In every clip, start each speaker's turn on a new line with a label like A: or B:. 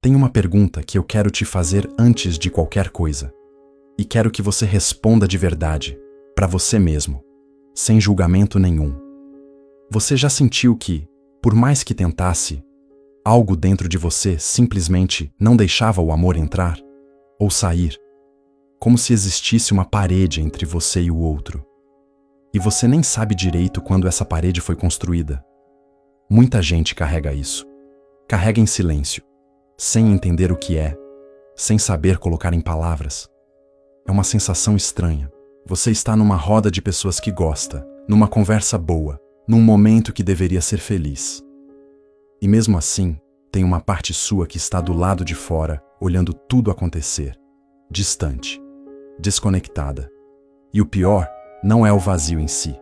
A: Tem uma pergunta que eu quero te fazer antes de qualquer coisa. E quero que você responda de verdade, para você mesmo, sem julgamento nenhum. Você já sentiu que, por mais que tentasse, algo dentro de você simplesmente não deixava o amor entrar ou sair? Como se existisse uma parede entre você e o outro. E você nem sabe direito quando essa parede foi construída. Muita gente carrega isso. Carrega em silêncio, sem entender o que é, sem saber colocar em palavras. É uma sensação estranha. Você está numa roda de pessoas que gosta, numa conversa boa, num momento que deveria ser feliz. E mesmo assim, tem uma parte sua que está do lado de fora, olhando tudo acontecer, distante, desconectada. E o pior não é o vazio em si.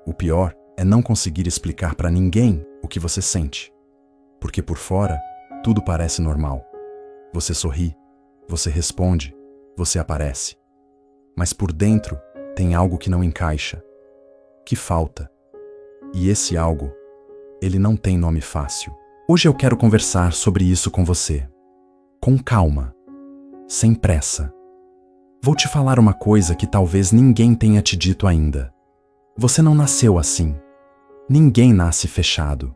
A: O pior é não conseguir explicar para ninguém o que você sente. Porque por fora, tudo parece normal. Você sorri, você responde, você aparece. Mas por dentro tem algo que não encaixa, que falta. E esse algo, ele não tem nome fácil. Hoje eu quero conversar sobre isso com você. Com calma, sem pressa. Vou te falar uma coisa que talvez ninguém tenha te dito ainda. Você não nasceu assim. Ninguém nasce fechado.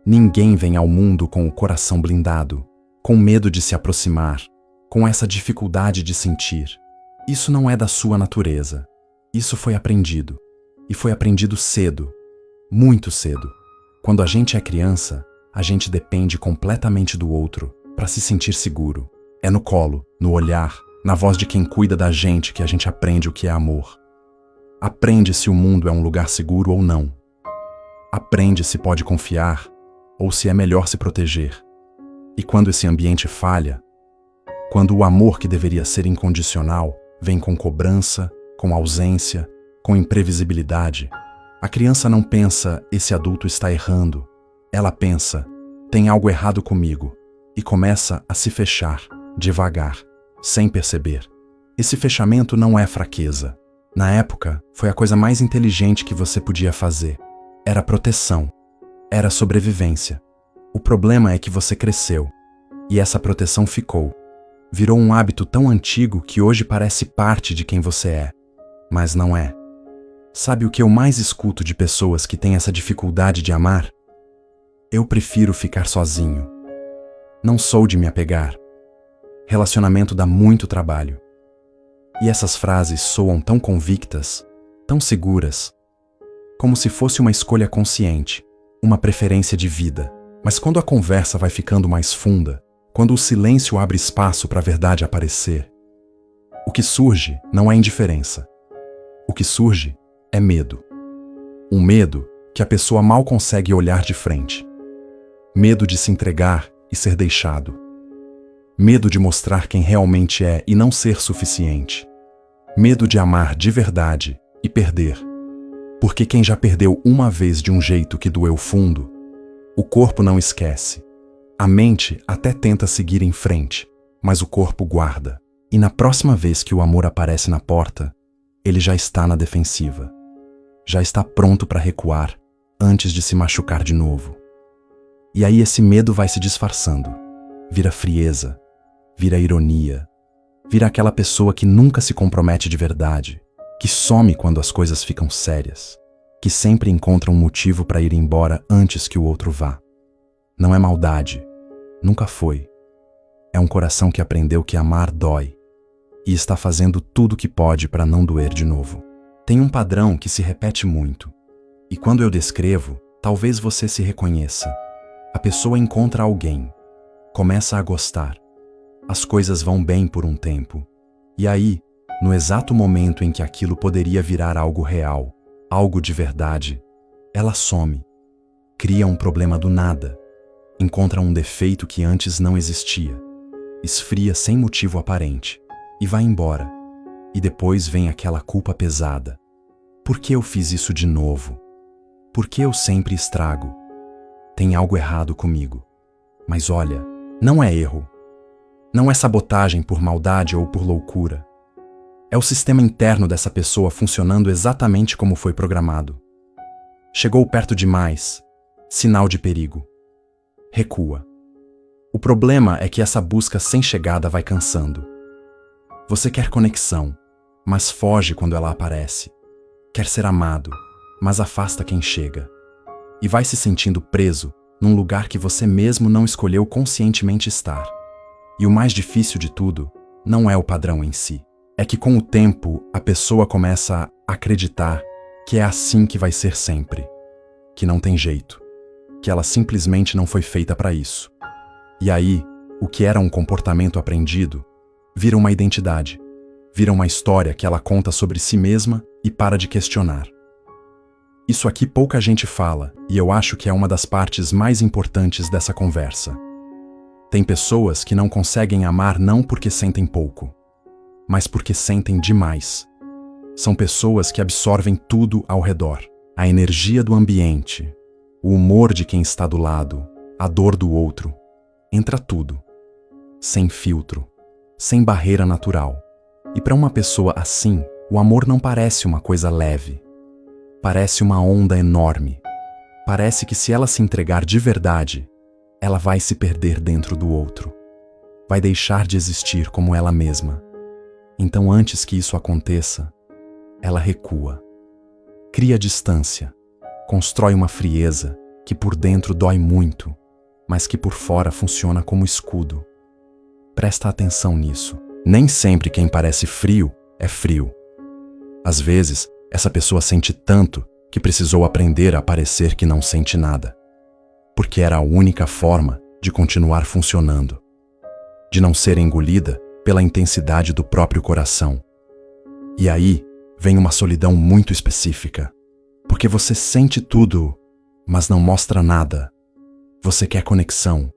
A: Ninguém vem ao mundo com o coração blindado, com medo de se aproximar, com essa dificuldade de sentir. Isso não é da sua natureza. Isso foi aprendido. E foi aprendido cedo, muito cedo. Quando a gente é criança, a gente depende completamente do outro para se sentir seguro. É no colo, no olhar, na voz de quem cuida da gente que a gente aprende o que é amor. Aprende se o mundo é um lugar seguro ou não. Aprende se pode confiar ou se é melhor se proteger. E quando esse ambiente falha, quando o amor que deveria ser incondicional vem com cobrança, com ausência, com imprevisibilidade, a criança não pensa, esse adulto está errando. Ela pensa, tem algo errado comigo, e começa a se fechar, devagar, sem perceber. Esse fechamento não é fraqueza. Na época, foi a coisa mais inteligente que você podia fazer. Era proteção. Era sobrevivência. O problema é que você cresceu, e essa proteção ficou. Virou um hábito tão antigo que hoje parece parte de quem você é, mas não é. Sabe o que eu mais escuto de pessoas que têm essa dificuldade de amar? Eu prefiro ficar sozinho. Não sou de me apegar. Relacionamento dá muito trabalho. E essas frases soam tão convictas, tão seguras, como se fosse uma escolha consciente, uma preferência de vida. Mas quando a conversa vai ficando mais funda, quando o silêncio abre espaço para a verdade aparecer, o que surge não é indiferença. O que surge é medo. Um medo que a pessoa mal consegue olhar de frente. Medo de se entregar e ser deixado. Medo de mostrar quem realmente é e não ser suficiente. Medo de amar de verdade e perder. Porque quem já perdeu uma vez de um jeito que doeu fundo, o corpo não esquece. A mente até tenta seguir em frente, mas o corpo guarda. E na próxima vez que o amor aparece na porta, ele já está na defensiva. Já está pronto para recuar antes de se machucar de novo. E aí esse medo vai se disfarçando. Vira frieza, vira ironia, vira aquela pessoa que nunca se compromete de verdade, que some quando as coisas ficam sérias, que sempre encontra um motivo para ir embora antes que o outro vá. Não é maldade, nunca foi. É um coração que aprendeu que amar dói e está fazendo tudo o que pode para não doer de novo. Tem um padrão que se repete muito, e quando eu descrevo, talvez você se reconheça. A pessoa encontra alguém, começa a gostar, as coisas vão bem por um tempo, e aí, no exato momento em que aquilo poderia virar algo real, algo de verdade, ela some, cria um problema do nada, encontra um defeito que antes não existia, esfria sem motivo aparente, e vai embora. E depois vem aquela culpa pesada. Por que eu fiz isso de novo? Por que eu sempre estrago? Tem algo errado comigo. Mas olha, não é erro. Não é sabotagem por maldade ou por loucura. É o sistema interno dessa pessoa funcionando exatamente como foi programado. Chegou perto demais, sinal de perigo. Recua. O problema é que essa busca sem chegada vai cansando. Você quer conexão, mas foge quando ela aparece. Quer ser amado, mas afasta quem chega. E vai se sentindo preso num lugar que você mesmo não escolheu conscientemente estar. E o mais difícil de tudo não é o padrão em si. É que com o tempo a pessoa começa a acreditar que é assim que vai ser sempre. Que não tem jeito. Que ela simplesmente não foi feita para isso. E aí, o que era um comportamento aprendido vira uma identidade. Vira uma história que ela conta sobre si mesma e para de questionar. Isso aqui pouca gente fala, e eu acho que é uma das partes mais importantes dessa conversa. Tem pessoas que não conseguem amar não porque sentem pouco, mas porque sentem demais. São pessoas que absorvem tudo ao redor. A energia do ambiente, o humor de quem está do lado, a dor do outro. Entra tudo. Sem filtro, sem barreira natural. E para uma pessoa assim, o amor não parece uma coisa leve. Parece uma onda enorme. Parece que se ela se entregar de verdade, ela vai se perder dentro do outro. Vai deixar de existir como ela mesma. Então, antes que isso aconteça, ela recua. Cria distância. Constrói uma frieza que por dentro dói muito, mas que por fora funciona como escudo. Presta atenção nisso. Nem sempre quem parece frio é frio. Às vezes, essa pessoa sente tanto que precisou aprender a parecer que não sente nada. Porque era a única forma de continuar funcionando. De não ser engolida pela intensidade do próprio coração. E aí vem uma solidão muito específica. Porque você sente tudo, mas não mostra nada. Você quer conexão,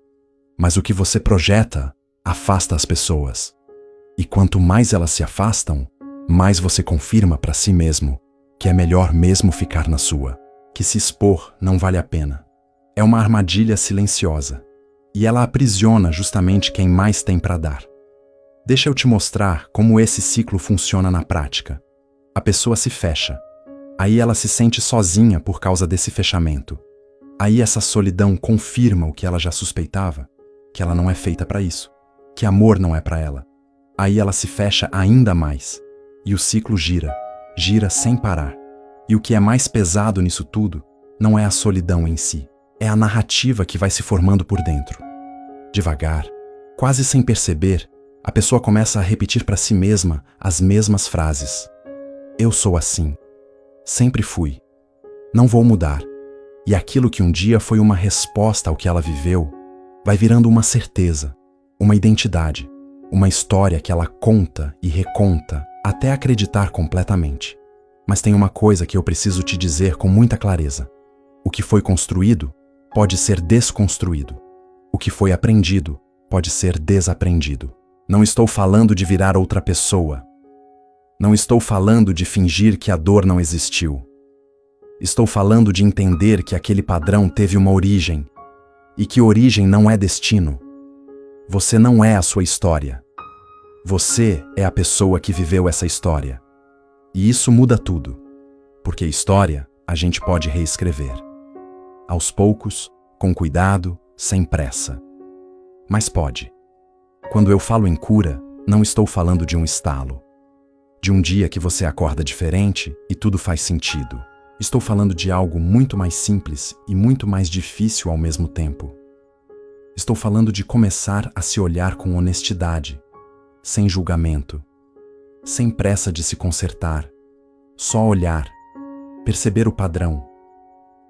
A: mas o que você projeta afasta as pessoas. E quanto mais elas se afastam, mais você confirma para si mesmo que é melhor mesmo ficar na sua, que se expor não vale a pena. É uma armadilha silenciosa, e ela aprisiona justamente quem mais tem para dar. Deixa eu te mostrar como esse ciclo funciona na prática. A pessoa se fecha. Aí ela se sente sozinha por causa desse fechamento. Aí essa solidão confirma o que ela já suspeitava, que ela não é feita para isso, que amor não é para ela. Aí ela se fecha ainda mais, e o ciclo gira, gira sem parar. E o que é mais pesado nisso tudo não é a solidão em si, é a narrativa que vai se formando por dentro. Devagar, quase sem perceber, a pessoa começa a repetir para si mesma as mesmas frases. Eu sou assim. Sempre fui. Não vou mudar. E aquilo que um dia foi uma resposta ao que ela viveu, vai virando uma certeza, uma identidade, uma história que ela conta e reconta até acreditar completamente. Mas tem uma coisa que eu preciso te dizer com muita clareza. O que foi construído pode ser desconstruído. O que foi aprendido pode ser desaprendido. Não estou falando de virar outra pessoa. Não estou falando de fingir que a dor não existiu. Estou falando de entender que aquele padrão teve uma origem e que origem não é destino. Você não é a sua história. Você é a pessoa que viveu essa história. E isso muda tudo, porque história a gente pode reescrever. Aos poucos, com cuidado, sem pressa. Mas pode. Quando eu falo em cura, não estou falando de um estalo. De um dia que você acorda diferente e tudo faz sentido. Estou falando de algo muito mais simples e muito mais difícil ao mesmo tempo. Estou falando de começar a se olhar com honestidade, sem julgamento, sem pressa de se consertar, só olhar, perceber o padrão,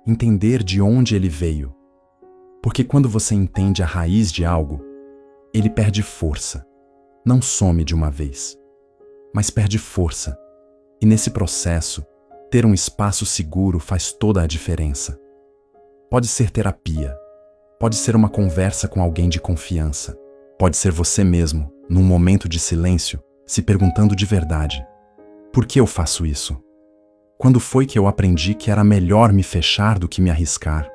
A: entender de onde ele veio. Porque quando você entende a raiz de algo, ele perde força, não some de uma vez, mas perde força. E nesse processo, ter um espaço seguro faz toda a diferença. Pode ser terapia, pode ser uma conversa com alguém de confiança, pode ser você mesmo, num momento de silêncio, se perguntando de verdade: por que eu faço isso? Quando foi que eu aprendi que era melhor me fechar do que me arriscar?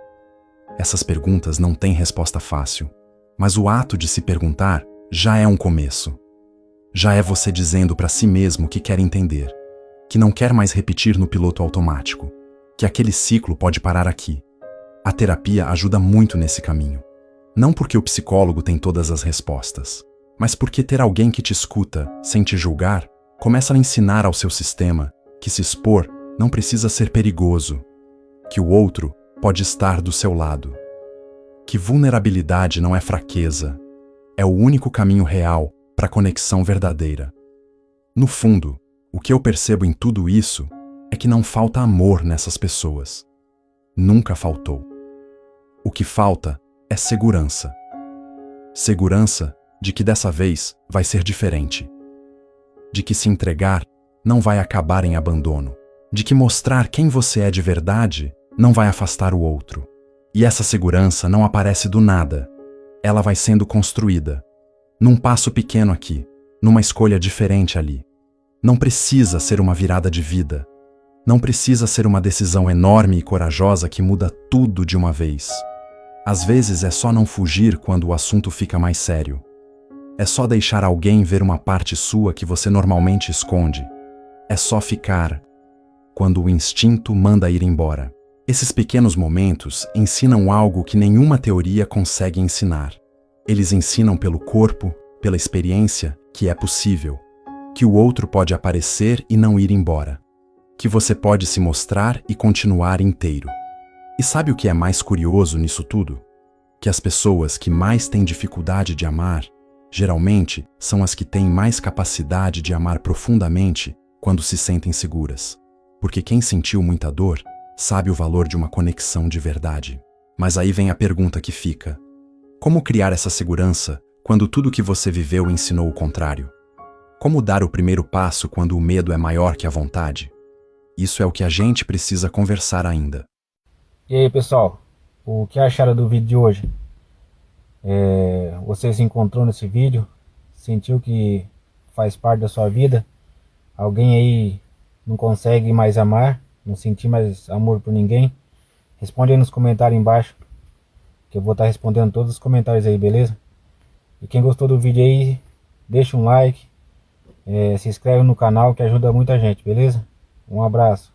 A: Essas perguntas não têm resposta fácil, mas o ato de se perguntar já é um começo. Já é você dizendo para si mesmo que quer entender, que não quer mais repetir no piloto automático, que aquele ciclo pode parar aqui. A terapia ajuda muito nesse caminho. Não porque o psicólogo tem todas as respostas, mas porque ter alguém que te escuta, sem te julgar, começa a ensinar ao seu sistema que se expor não precisa ser perigoso, que o outro pode estar do seu lado, que vulnerabilidade não é fraqueza, é o único caminho real para a conexão verdadeira. No fundo, o que eu percebo em tudo isso é que não falta amor nessas pessoas. Nunca faltou. O que falta é segurança. Segurança de que dessa vez vai ser diferente. De que se entregar não vai acabar em abandono. De que mostrar quem você é de verdade não vai afastar o outro. E essa segurança não aparece do nada. Ela vai sendo construída. Num passo pequeno aqui, numa escolha diferente ali. Não precisa ser uma virada de vida. Não precisa ser uma decisão enorme e corajosa que muda tudo de uma vez. Às vezes é só não fugir quando o assunto fica mais sério. É só deixar alguém ver uma parte sua que você normalmente esconde. É só ficar quando o instinto manda ir embora. Esses pequenos momentos ensinam algo que nenhuma teoria consegue ensinar. Eles ensinam pelo corpo, pela experiência, que é possível. Que o outro pode aparecer e não ir embora. Que você pode se mostrar e continuar inteiro. E sabe o que é mais curioso nisso tudo? Que as pessoas que mais têm dificuldade de amar, geralmente são as que têm mais capacidade de amar profundamente quando se sentem seguras. Porque quem sentiu muita dor sabe o valor de uma conexão de verdade. Mas aí vem a pergunta que fica: como criar essa segurança quando tudo que você viveu ensinou o contrário? Como dar o primeiro passo quando o medo é maior que a vontade? Isso é o que a gente precisa conversar ainda.
B: E aí, pessoal, o que acharam do vídeo de hoje? Você se encontrou nesse vídeo? Sentiu que faz parte da sua vida? Alguém aí não consegue mais amar? Não sentir mais amor por ninguém? Responde aí nos comentários embaixo, que eu vou estar respondendo todos os comentários aí, beleza? E quem gostou do vídeo aí, deixa um like, se inscreve no canal que ajuda muita gente, beleza? Um abraço.